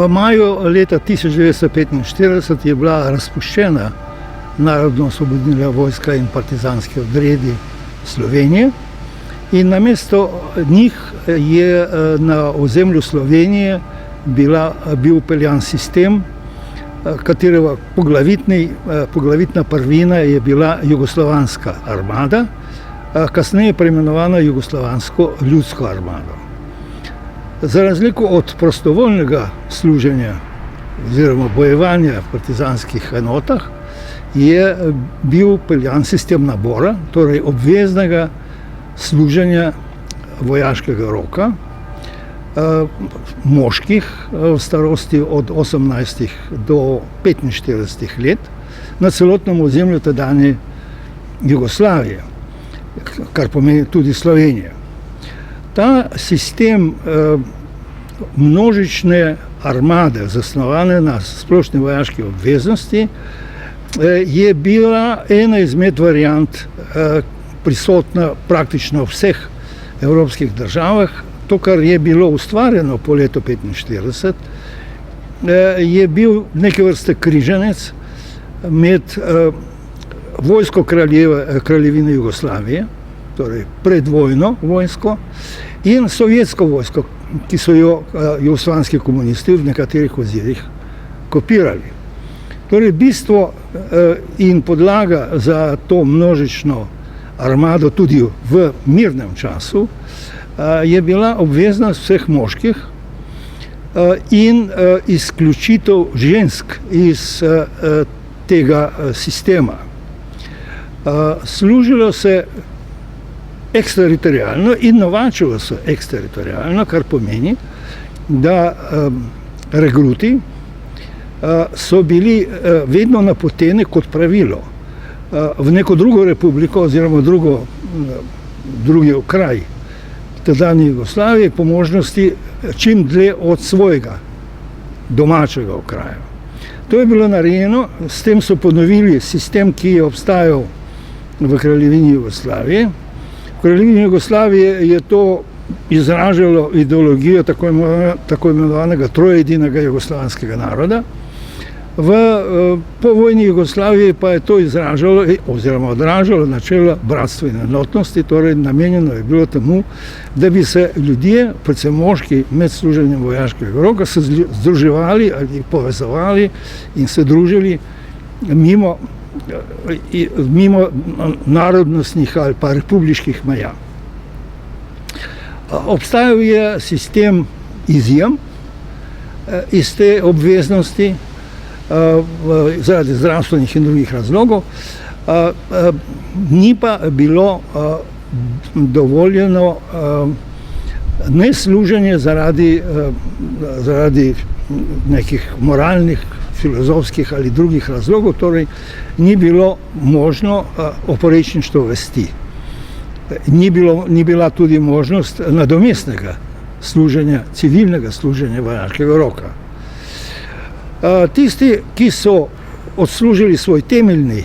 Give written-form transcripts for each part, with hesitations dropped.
V maju leta 1945 je bila razpuščena Narodno-osvobodilna vojska in partizanski odredi Slovenije in namesto njih je na ozemlju Slovenije bil vpeljan sistem, katerega poglavitna prvina je bila Jugoslovanska armada, kasneje preimenovana Jugoslovansko ljudsko armado. Za razliko od prostovoljnega služenja oziroma bojevanja v partizanskih enotah je bil vpeljan sistem nabora, torej obveznega služenja vojaškega roka, moških v starosti od 18 do 45 let na celotnem ozemlju tedanje Jugoslavije, kar pomeni tudi Slovenije. Ta sistem množične armade, zasnovane na splošni vojaški obveznosti, je bila ena izmed variant prisotna praktično v vseh evropskih državah. To, kar je bilo ustvarjeno po letu 1945, je bil neke vrste križanec med vojsko kraljevine Jugoslavije, torej predvojno vojsko, in sovjetsko vojsko, ki so jo jugoslovanski komunisti v nekaterih ozirih kopirali. Torej bistvo in podlaga za to množično armado tudi v mirnem času je bila obveznost vseh moških in izključitev žensk iz tega sistema. Služilo se eksteritorialno in novačilo se eksteritorialno, kar pomeni, da regruti so bili vedno napoteni kot pravilo v neko drugo republiko oziroma drugi kraj tedanje Jugoslavije, po možnosti čim dlje od svojega domačega okraja. To je bilo narejeno, s tem so ponovili sistem, ki je obstajal v kraljevini Jugoslavije. V kraljevini Jugoslavije je to izražalo ideologijo tako imenovanega trojedinega jugoslovanskega naroda. V povojni Jugoslaviji pa je to izražalo oziroma odražalo načelo bratstva in enotnosti, torej namenjeno je bilo temu, da bi se ljudje, predvsem moški, med služenjem vojaškega roka se združevali ali povezovali in se družili mimo narodnostnih ali pa republiških meja. Obstajal je sistem izjem iz te obveznosti zaradi zdravstvenih in drugih razlogov, ni pa bilo dovoljeno nesluženje zaradi nekih moralnih, filozofskih ali drugih razlogov, torej ni bilo možno oporečništvo vesti. Ni bila tudi možnost nadomestnega služenja, civilnega služenja vojaškega roka. Tisti, ki so odslužili svoj temeljni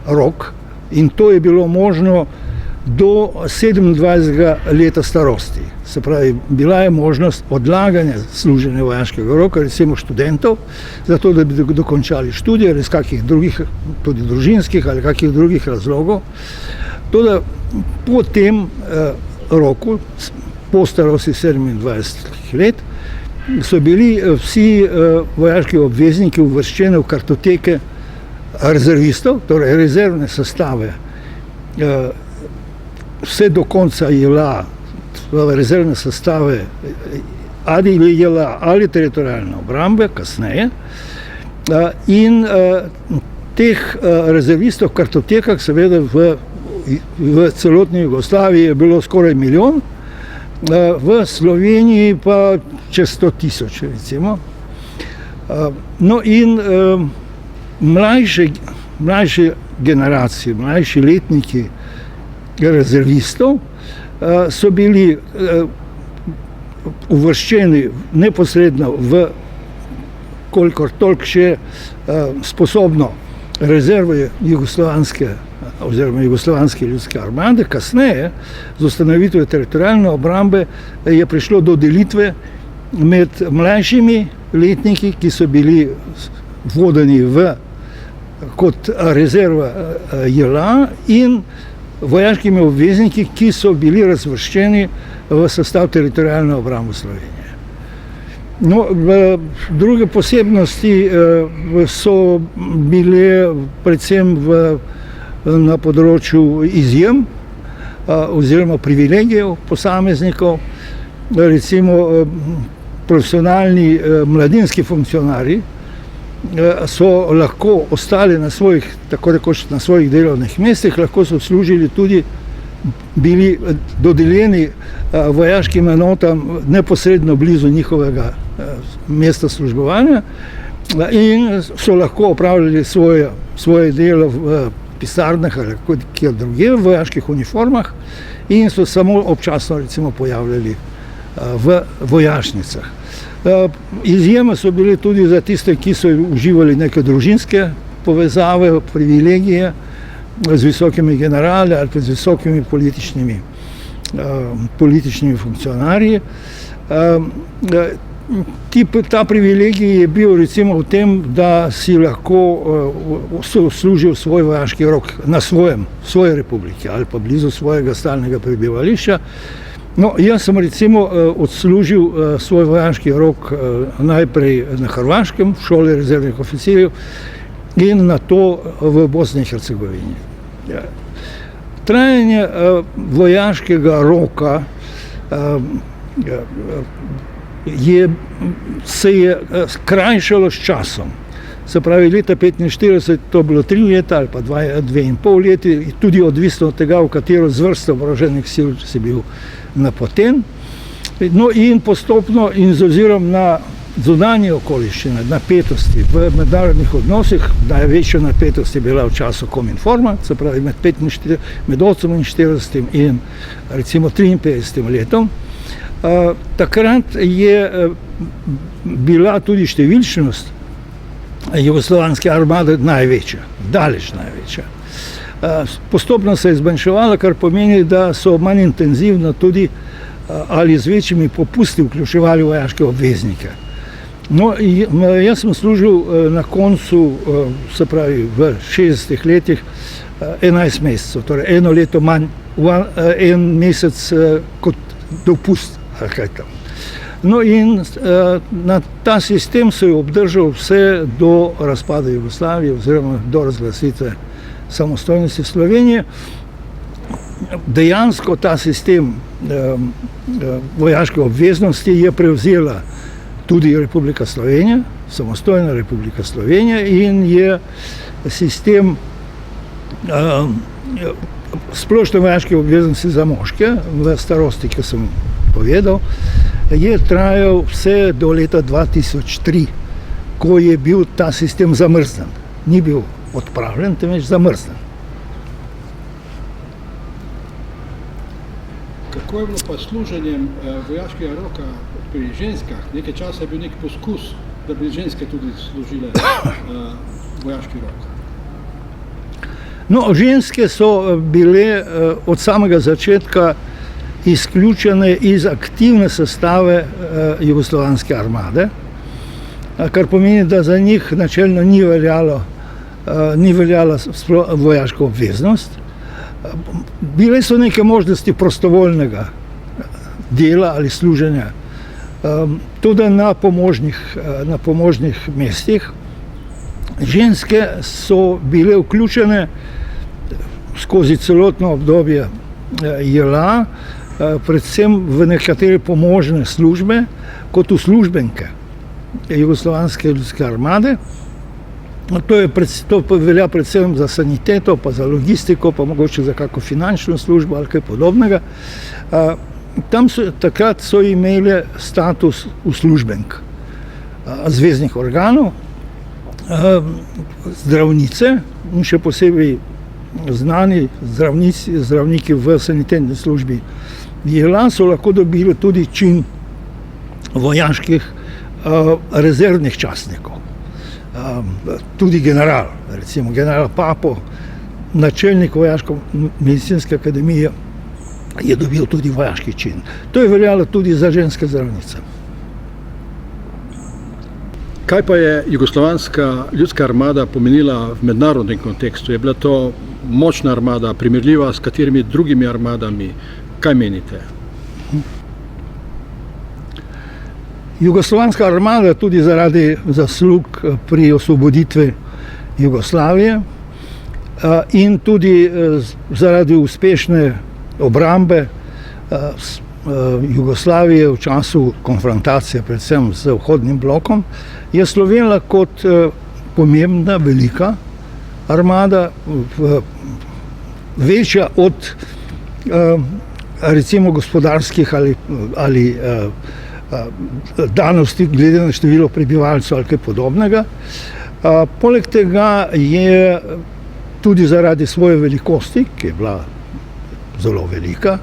rok, in to je bilo možno do 27. leta starosti, se pravi, bila je možnost odlaganja služenja vojaškega roka, recimo študentov, zato da bi dokončali študije, ali iz kakih drugih, tudi družinskih ali kakih drugih razlogov. Toda po tem roku, po starosti 27 let, so bili vsi vojaški obvezniki uvrščeni v kartoteke rezervistov, torej rezervne sestave. Vse do konca JLA, rezervne sestave ali teritorijalne obrambe, kasneje. In teh rezervistov v kartotekah, seveda v celotni Jugoslaviji je bilo skoraj 1 milijon, v Sloveniji pa čez 100 tisoč, recimo. No in mlajše generacije, mlajši letniki rezervistov so bili uvrščeni neposredno v kolikor toliko še sposobno rezervo jugoslovanske oziroma jugoslovanske ljudske armade. Kasneje, z ustanovitvijo teritorijalne obrambe, je prišlo do delitve med mlajšimi letniki, ki so bili vodeni kot rezerva JLA, in vojaškimi obvezniki, ki so bili razvrščeni v sestav teritorialne obrambe Slovenije. No, druge posebnosti so bile predvsem na področju izjem oziroma privilegijev posameznikov. Recimo profesionalni mladinski funkcionarji so lahko ostali na svojih, tako rekoč na svojih delovnih mestih, lahko so služili tudi, bili dodeljeni vojaškim enotam neposredno blizu njihovega mesta službovanja in so lahko opravljali svoje delo v pisarnah ali kjer drugje v vojaških uniformah in so samo občasno recimo pojavljali v vojašnicah. Izjema so bili tudi za tiste, ki so uživali neke družinske povezave, privilegije z visokimi generali ali pa z visokimi političnimi funkcionarji. Ta privilegij je bil recimo v tem, da si lahko služil svoj vojaški rok na svoje republiki ali pa blizu svojega stalnega prebivališča. No, jaz sem recimo odslužil svoj vojaški rok najprej na Hrvaškem, v šoli rezervnih oficirjev, in nato v Bosni in Hercegovini. Trajanje vojaškega roka se je skrajšalo s časom. Se pravi, leta 1945 to bilo 3 leta ali pa 2,5 leti, tudi odvisno od tega, v katero zvrsto oboroženih sil si bil napoten. No in postopno in z ozirom na zunanje okoliščine, napetosti v mednarodnih odnosih, največja napetost je bila v času Kominforma, se pravi med 1948 in recimo 53 letom. Takrat je bila tudi številčnost jugoslovanske armade največja, daleč največja. Postopno se je zmanjševala, kar pomeni, da so manj intenzivno tudi ali z večjimi popusti vključevali vojaške obveznike. No, jaz sem služil na koncu, se pravi v 60 letih, 11 mesecev, torej 1 leto manj, 1 mesec kot dopust. No in na ta sistem se je obdržal vse do razpada Jugoslavije oziroma do razglasitve samostojnosti Slovenije. Dejansko ta sistem vojaške obveznosti je prevzela tudi Republika Slovenija, samostojna Republika Slovenija, in je sistem splošne vojaške obveznosti za moške v starosti, ki sem povedal, je trajal vse do leta 2003, ko je bil ta sistem zamrznen. Ni bil odpravljen, temveč zamrznen. Kako je bilo pa služenjem vojaškega roka pri ženskah? Nekaj časa je bil nek poskus, da bi ženske tudi služile vojaški rok. No, ženske so bile od samega začetka izključene iz aktivne sestave jugoslovanske armade, kar pomeni, da za njih načelno ni veljala vojaška obveznost. Bile so neke možnosti prostovoljnega dela ali služenja, tudi na pomožnih mestih. Ženske so bile vključene skozi celotno obdobje JLA, predvsem v nekatere pomožne službe, kot uslužbenke jugoslovanske ljudske armade. To velja predvsem za saniteto, pa za logistiko, pa mogoče za kako finančno službo ali kaj podobnega. Takrat so imeli status uslužbenk zveznih organov, zdravnice in še posebej znani zdravniki v sanitetni službi JLA so lahko dobili tudi čin vojaških rezervnih častnikov. Tudi general, recimo general Papo, načelnik vojaško-medicinske akademije, je dobil tudi vojaški čin. To je veljalo tudi za ženske zdravnice. Kaj pa je jugoslovanska ljudska armada pomenila v mednarodnem kontekstu? Je bila to močna armada, primerljiva s katerimi drugimi armadami? Kaj menite? Jugoslovanska armada tudi zaradi zaslug pri osvoboditvi Jugoslavije in tudi zaradi uspešne obrambe Jugoslavije v času konfrontacije predvsem z vzhodnim blokom, je slovela kot pomembna, velika armada, večja od recimo gospodarskih ali danosti glede na število prebivalcev ali kaj podobnega. Poleg tega je tudi zaradi svoje velikosti, ki je bila zelo velika,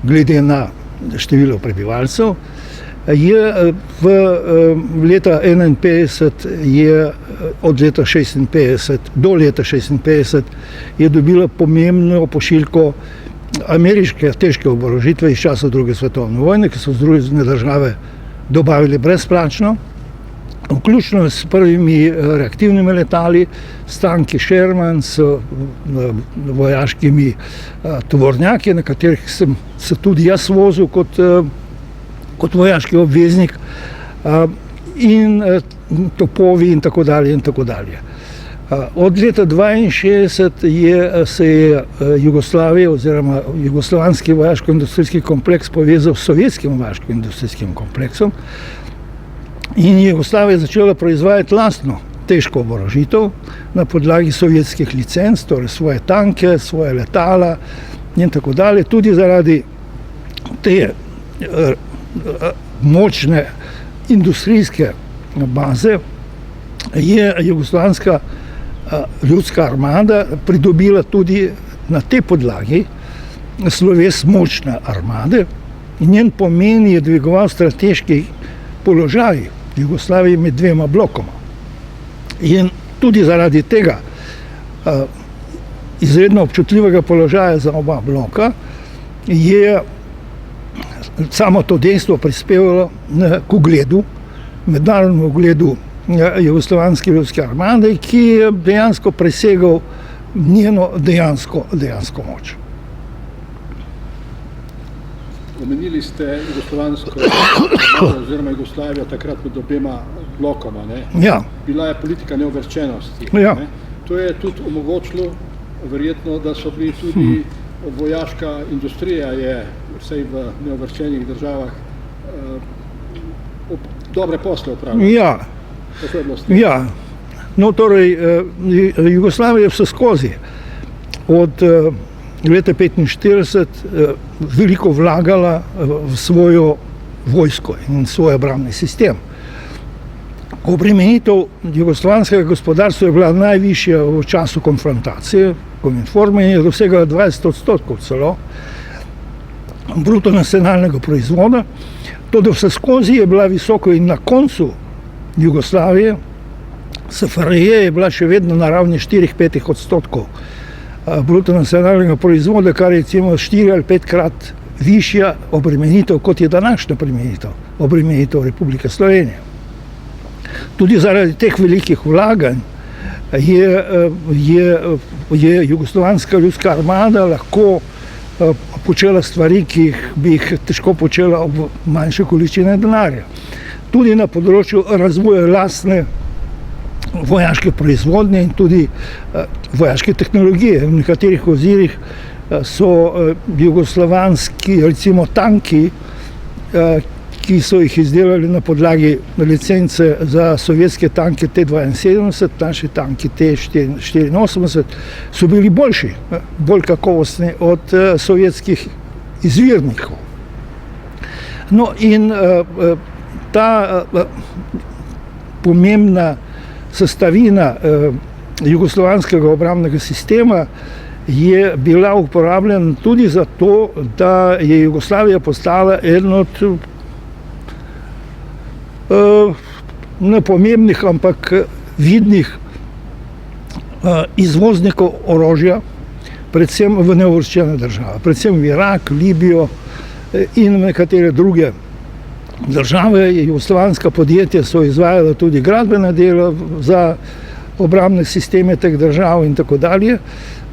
glede na število prebivalcev, je leta 1951, od leta 1956 do leta 1956 je dobila pomembno pošiljko ameriške težke oborožitve iz časa druge svetovne vojne, ki so Združene države dobavili brezplačno, vključno s prvimi reaktivnimi letali, s tanki Sherman, s vojaškimi tovornjaki, na katerih sem se tudi jaz vozil kot vojaški obveznik, in topovi in tako dalje in tako dalje. Od leta 1962 se je Jugoslavija oziroma jugoslovanski vojaško-industrijski kompleks povezal s sovjetskim vojaško-industrijskim kompleksom in Jugoslavija začela proizvajati lastno težko oborožitev na podlagi sovjetskih licenc, torej svoje tanke, svoje letala in tako dalje. Tudi zaradi te močne industrijske baze je jugoslovanska ljudska armada pridobila tudi na tej podlagi sloves močne armade in njen pomen je dvigoval strateški položaj Jugoslavije med dvema blokoma. In tudi zaradi tega izredno občutljivega položaja za oba bloka je samo to dejstvo prispevalo k ugledu, mednarodnemu ugledu jugoslovanske ljudske armade, ki je dejansko presegal njeno dejansko moč. Omenili ste jugoslovansko armado oziroma Jugoslavijo takrat med obema blokoma. Ja. Bila je politika neuvrščenosti. Ja. To je tudi omogočilo, verjetno, da so bili tudi vojaška industrija je vsej v neuvrščenih državah dobre posle opravljala. Ja. Ja, no torej Jugoslavija je vse skozi od leta 1945 veliko vlagala v svojo vojsko in svoj obrambni sistem. Obremenitev jugoslovanskega gospodarstva je bila najvišja v času konfrontacije, Kominforme je dosegala 20% celo bruto nacionalnega proizvoda, tudi vse skozi je bila visoko in na koncu Jugoslavije, SFRJ je bila še vedno na ravni 4-5% bruto nacionalnega proizvoda, kar je recimo 4 ali 5 krat višja obremenitev, kot je današnja obremenitev Republike Slovenije. Tudi zaradi teh velikih vlaganj je jugoslovanska ljudska armada lahko počela stvari, ki bi jih težko počela ob manjše količine denarja. Tudi na področju razvoja lastne vojaške proizvodnje in tudi vojaške tehnologije. V nekaterih ozirih so jugoslovanski, recimo tanki, ki so jih izdelali na podlagi licence za sovjetske tanke T-72, naši tanki T-84, so bili boljši, bolj kakovostni od sovjetskih izvirnikov. No in ta pomembna sestavina jugoslovanskega obrambnega sistema je bila uporabljena tudi zato, da je Jugoslavija postala eden od nepomembnih, ampak vidnih izvoznikov orožja, predvsem v neuvrščene države, predvsem v Irak, Libijo in nekatere druge države, jugoslovanska podjetja so izvajala tudi gradbena dela za obrambne sisteme teh držav in tako dalje.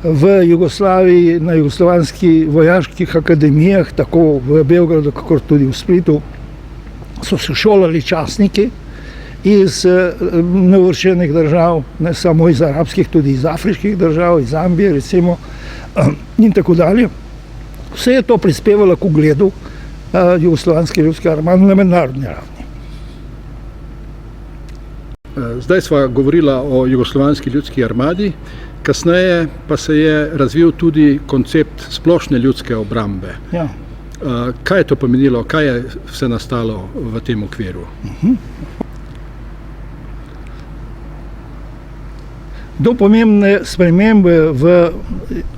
V Jugoslaviji, na jugoslovanskih vojaških akademijah, tako v Beogradu, kakor tudi v Splitu, so se šolali častniki iz neuvrščenih držav, ne samo iz arabskih, tudi iz afriških držav, iz Zambije recimo in tako dalje. Vse je to prispevalo k ugledu jugoslovanske ljudske armade na mednarodni ravni. Zdaj sva govorila o jugoslovanski ljudski armadi, kasneje pa se je razvil tudi koncept splošne ljudske obrambe. Ja. Kaj je to pomenilo, kaj je vse nastalo v tem okviru? Do pomembne spremembe v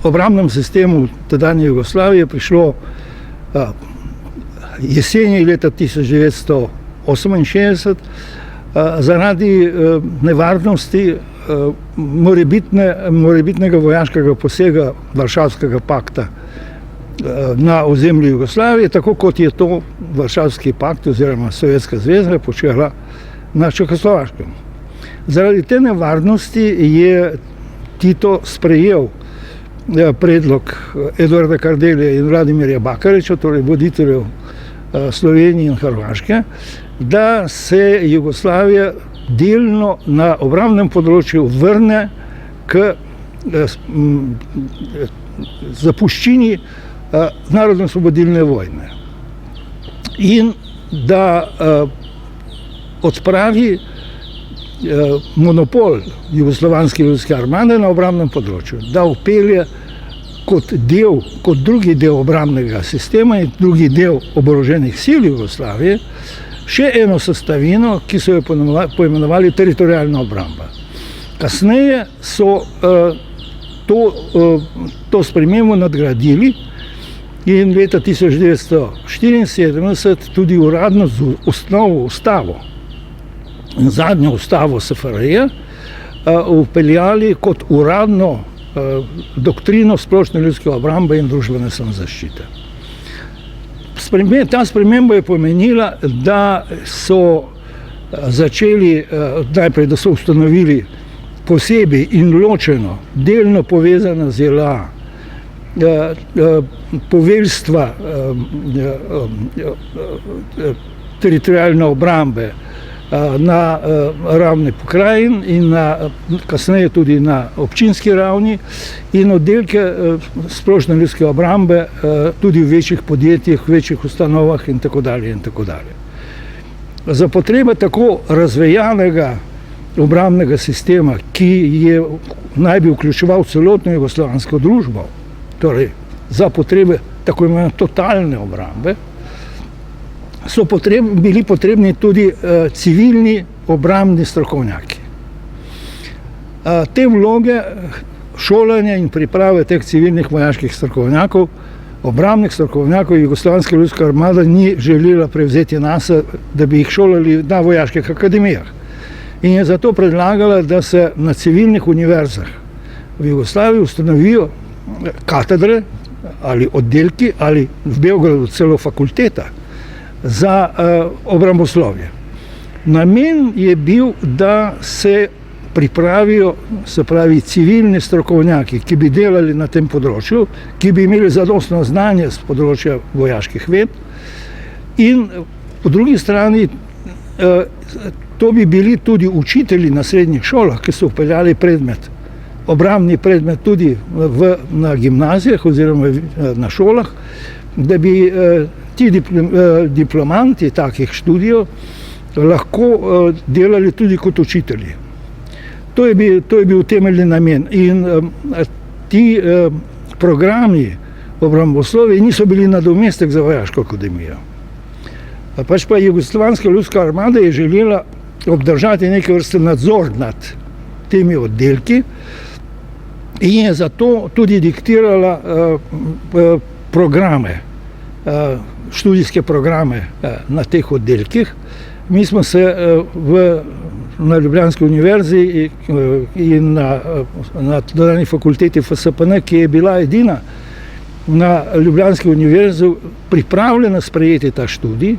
obrambnem sistemu tedanje Jugoslavije je prišlo jeseni leta 1968 zaradi nevarnosti morebitnega vojaškega posega Varšavskega pakta na ozemlju Jugoslavije, tako kot je to Varšavski pakt oziroma Sovjetska zveza počela na Čehoslovaškem. Zaradi te nevarnosti je Tito sprejel predlog Eduarda Kardelja in Vladimirja Bakarića, torej voditeljev Slovenije in Hrvaške, da se Jugoslavija delno na obrambnem področju vrne k zapuščini narodno-osvobodilne vojne in da odpravi monopol jugoslovanske ljudske armade na obrambnem področju, da vpelje kot drugi del obrambnega sistema in drugi del oboroženih sil Jugoslavije še eno sestavino, ki so jo poimenovali teritorialna obramba. Kasneje so to spremembo nadgradili in leta 1974 tudi uradno z ustavo in zadnjo ustavo SFRJ vpeljali kot uradno doktrino splošne ljudske obrambe in družbene samozaščite. Ta sprememba je pomenila, da so začeli najprej, da so ustanovili posebej in ločeno, delno povezana z JLA, poveljstva teritorialne obrambe na ravni pokrajin in kasneje tudi na občinski ravni in oddelke splošne ljudske obrambe tudi v večjih podjetjih, v večjih ustanovah in tako dalje in tako dalje. Za potrebe tako razvejanega obrambnega sistema, ki naj bi vključeval celotno jugoslovansko družbo, torej za potrebe tako imenovane totalne obrambe, so bili potrebni tudi civilni obrambni strokovnjaki. Te vloge šolanja in priprave teh civilnih vojaških strokovnjakov, obrambnih strokovnjakov, jugoslovanska ljudska armada ni želela prevzeti nase, da bi jih šolali na vojaških akademijah. In je zato predlagala, da se na civilnih univerzah v Jugoslaviji ustanovijo katedre ali oddelki ali v Beogradu celo fakulteta za obramboslovje. Namen je bil, da se pripravijo, se pravi, civilni strokovnjaki, ki bi delali na tem področju, ki bi imeli zadostno znanje z področja vojaških ved in po drugi strani to bi bili tudi učitelji na srednjih šolah, ki so vpeljali predmet, obrambni predmet tudi na gimnazijah oziroma na šolah, da bi ti diplomanti takih študijev lahko delali tudi kot učitelji. To je bil temeljni namen. In ti programi obramboslovja niso bili nadomestek za vojaško akademijo. Pač pa jugoslovanska ljudska armada je želela obdržati neke vrste nadzor nad temi oddelki in je zato tudi diktirala programe, študijske programe na teh oddelkih. Mi smo se na Ljubljanski univerzi in na dodanji fakulteti FSPN, ki je bila edina na Ljubljanski univerzi pripravljena sprejeti ta študij,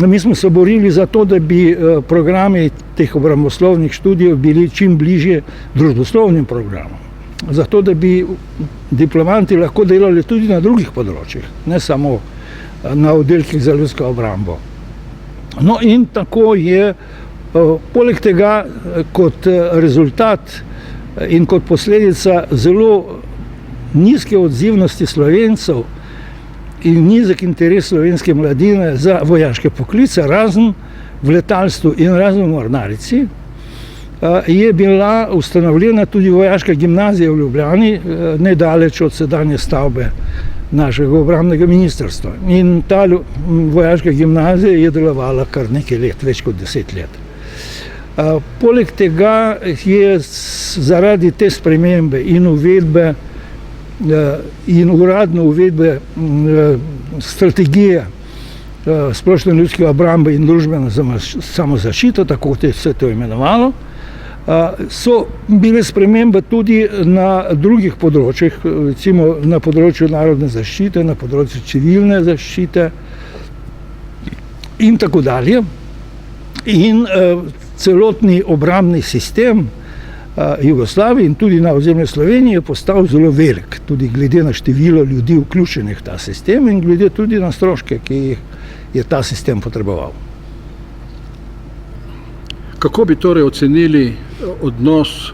Mi smo se borili za to, da bi programi teh obramboslovnih študijev bili čim bližje družboslovnim programom. Zato, da bi diplomanti lahko delali tudi na drugih področjih, ne samo na oddelkih za ljudsko obrambo. No in tako je, poleg tega, kot rezultat in kot posledica zelo nizke odzivnosti Slovencev in nizek interes slovenske mladine za vojaške poklice, razen v letalstvu in razen v mornarici, je bila ustanovljena tudi vojaška gimnazija v Ljubljani, nedaleč od sedanje stavbe našega obrambnega ministrstva. In ta vojaška gimnazija je delovala kar nekaj let, več kot 10 let. Poleg tega je zaradi te spremembe in uvedbe in uradne uvedbe strategije splošne ljudske obrambe in družbene samozaščite, tako kot je se to imenovalo, so bile spremembe tudi na drugih področjih, recimo na področju narodne zaščite, na področju civilne zaščite in tako dalje. In celotni obrambni sistem Jugoslavije in tudi na ozemlju Slovenije je postal zelo velik, tudi glede na število ljudi vključenih v ta sistem in glede tudi na stroške, ki jih je ta sistem potreboval. Kako bi torej ocenili odnos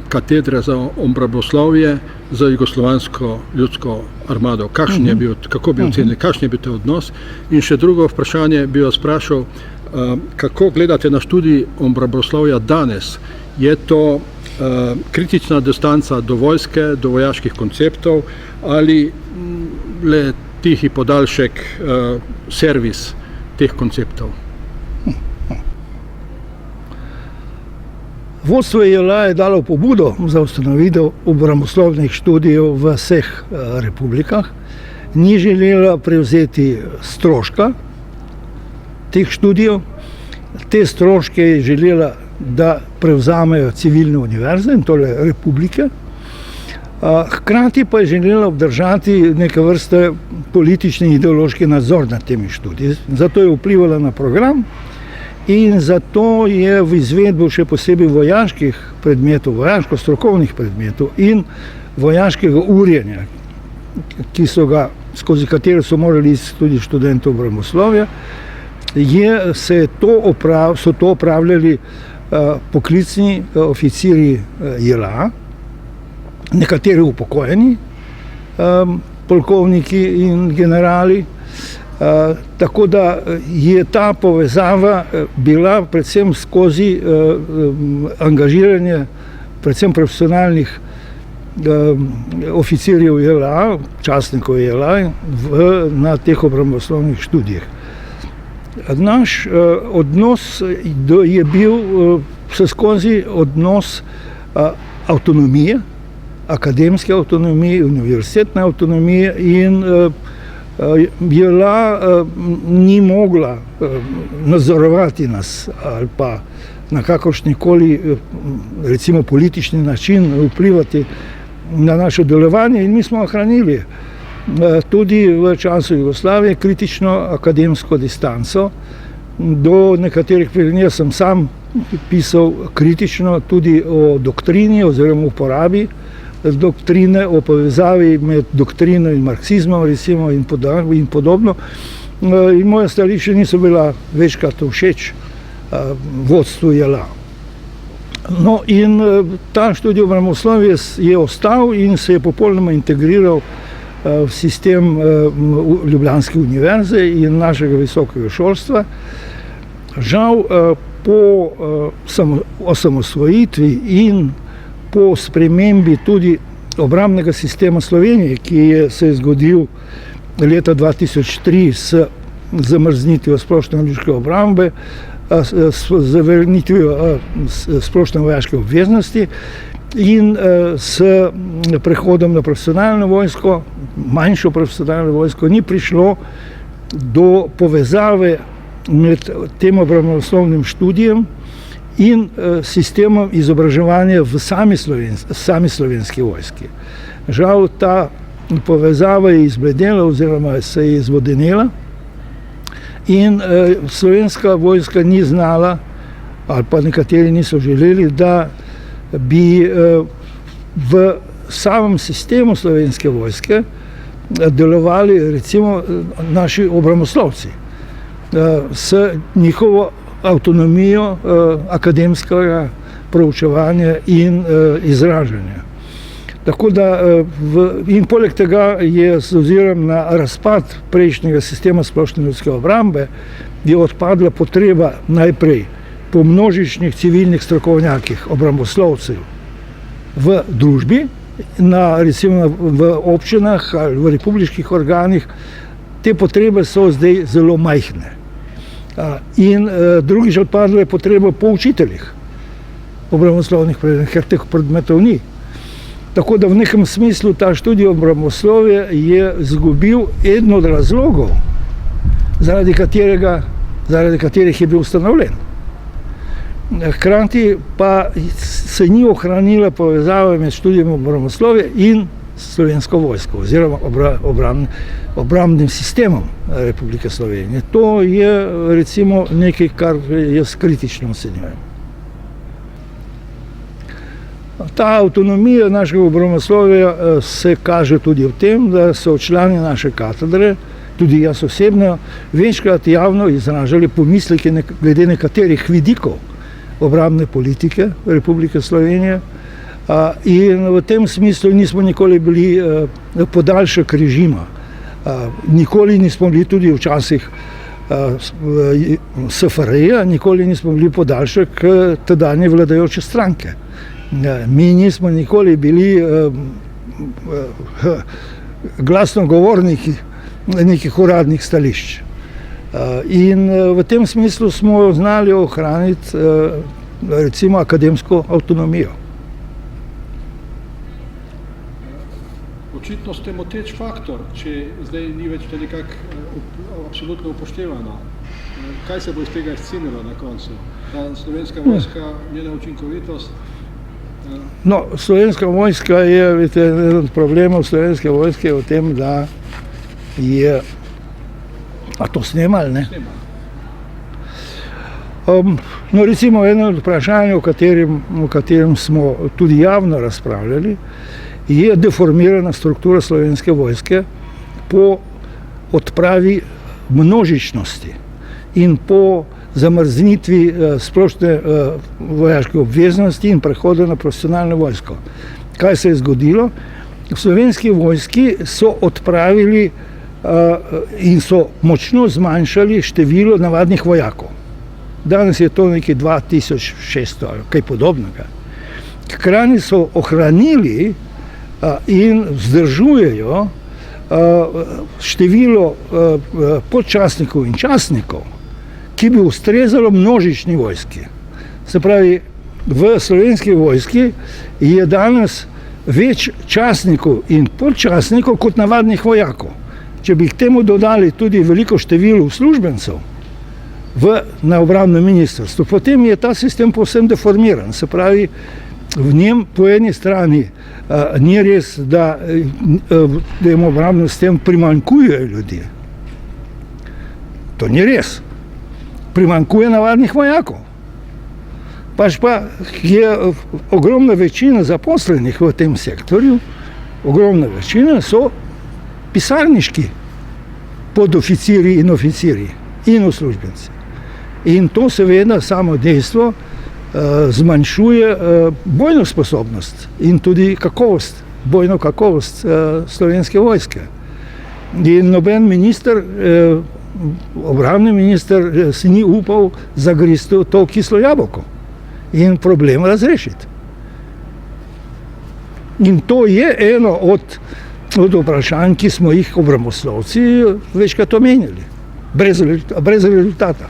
katedre za obramboslovje za jugoslovansko ljudsko armado? Kakšen je bil, kako bi ocenili, kakšen je bil ta odnos? In še drugo vprašanje bi vas vprašal, kako gledate na študij obramboslovja danes? Je to kritična distanca do vojske, do vojaških konceptov ali le tihi podaljšek, servis teh konceptov? Vodstvo JLA je dalo pobudo za ustanovitev obramboslovnih študijev v vseh republikah. Ni želela prevzeti stroška teh študijev. Te stroške je želela, da prevzamejo civilne univerze in tole republike. Hkrati pa je želela obdržati neke vrste politični ideološki nadzor nad temi študiji. Zato je vplivala na program in zato je v izvedbo še posebej vojaških predmetov, vojaško-strokovnih predmetov in vojaškega urjenja, skozi katero so morali tudi študenti obramboslovja, so to opravljali poklicni oficirji JLA, nekateri upokojeni polkovniki in generali, tako da je ta povezava bila predvsem skozi angažiranje predvsem profesionalnih oficirjev JLA, častnikov JLA na teh obramboslovnih študijah. Naš odnos je bil vseskozi odnos avtonomije, akademske avtonomije, univerzitetne avtonomije in JLA ni mogla nadzorovati nas ali pa na kakršnikoli recimo politični način vplivati na naše delovanje in mi smo ohranili tudi v času Jugoslavije kritično akademsko distanco do nekaterih primerov. Sem sam pisal kritično tudi o doktrini oziroma uporabi doktrine, o povezavi med doktrino in marksizmom recimo in podobno. In moje stališča niso bila večkrat všeč vodstvu JLA. No in ta študij obramboslovja je ostal in se je popolnoma integriral v sistem Ljubljanske univerze in našega visokega šolstva. Žal po osamosvojitvi in po spremembi tudi obrambnega sistema Slovenije, ki se je zgodil leta 2003 s zamrznitvijo splošne ljudske obrambe, s zavrnitvijo splošne vojaške obveznosti in s prehodom na profesionalno vojsko, manjšo profesionalno vojsko, ni prišlo do povezave med tem obramboslovnim študijem in sistemom izobraževanja v sami slovenski vojski. Žal ta povezava je izbledela oziroma se je izvodenela In slovenska vojska ni znala, ali pa nekateri niso želeli, da bi v samem sistemu slovenske vojske delovali recimo naši obramboslovci s njihovo avtonomijo akademskega proučevanja in izražanja. Tako da, in poleg tega je z ozirom na razpad prejšnjega sistema splošne ljudske obrambe, je odpadla potreba najprej po množičnih civilnih strokovnjakih, obramboslovcev v družbi, recimo v občinah ali v republiških organih. Te potrebe so zdaj zelo majhne. In drugič, odpadla je potreba po učiteljih obramboslovnih predmetov, ker teh predmetov ni. Tako da v nekem smislu ta študij obramboslovja je izgubil eden od razlogov, zaradi katerih je bil ustanovljen. Hkrati pa se ni ohranila povezava med študijem obramboslovja in slovensko vojsko oziroma obrambnim sistemom Republike Slovenije. To je recimo nekaj, kar jaz kritično ocenjujem. Ta avtonomija našega obramboslovja se kaže tudi v tem, da so člani naše katedre, tudi jaz osebno, večkrat javno izražali pomisleke glede nekaterih vidikov obrambne politike Republike Slovenije. In v tem smislu nismo nikoli bili podaljšek režima. Nikoli nismo bili tudi včasih SFRJ, nikoli nismo bili podaljšek tedanje vladajoče stranke. Mi nismo nikoli bili glasnogovorniki nekih uradnih stališč. In v tem smislu smo znali ohraniti recimo akademsko avtonomijo. Očitno ste moteč faktor, če zdaj ni več to nekako absolutno upoštevano. Kaj se bo iz tega izcinilo na koncu? Da slovenska vojska, njena učinkovitost? No, slovenska vojska je, vidite, eden od problemov slovenske vojske v tem, da je... A to snema ali ne? Snema. No, recimo eno od vprašanj, o katerem smo tudi javno razpravljali, je deformirana struktura slovenske vojske po odpravi množičnosti in po zamrznitvi splošne vojaške obveznosti in prehoda na profesionalno vojsko. Kaj se je zgodilo? V slovenski vojski so odpravili in so močno zmanjšali število navadnih vojakov. Danes je to nekaj 2600 ali kaj podobnega. Hkrati so ohranili in vzdržujejo število podčastnikov in častnikov, ki bi ustrezalo množični vojski. Se pravi, v slovenski vojski je danes več častnikov in podčastnikov kot navadnih vojakov. Če bi k temu dodali tudi veliko število uslužbencev na obrambnem ministrstvu, potem je ta sistem povsem deformiran. Se pravi, v njem po eni strani ni res, da v obrambnem sistemu primanjkujejo ljudi. To ni res. Primanjkuje navadnih vojakov. Pač pa je ogromna večina zaposlenih v tem sektorju, ogromna večina so pisarniški podoficirji in oficirji in uslužbenci. In to seveda samo dejstvo zmanjšuje bojno sposobnost in tudi kakovost, bojno kakovost slovenske vojske. In noben minister, obrambni minister, si ni upal zagristi to kislo jabolko in problem razrešiti. In to je eno od vprašanj, ki smo jih obramboslovci večkrat omenjali, brez rezultata.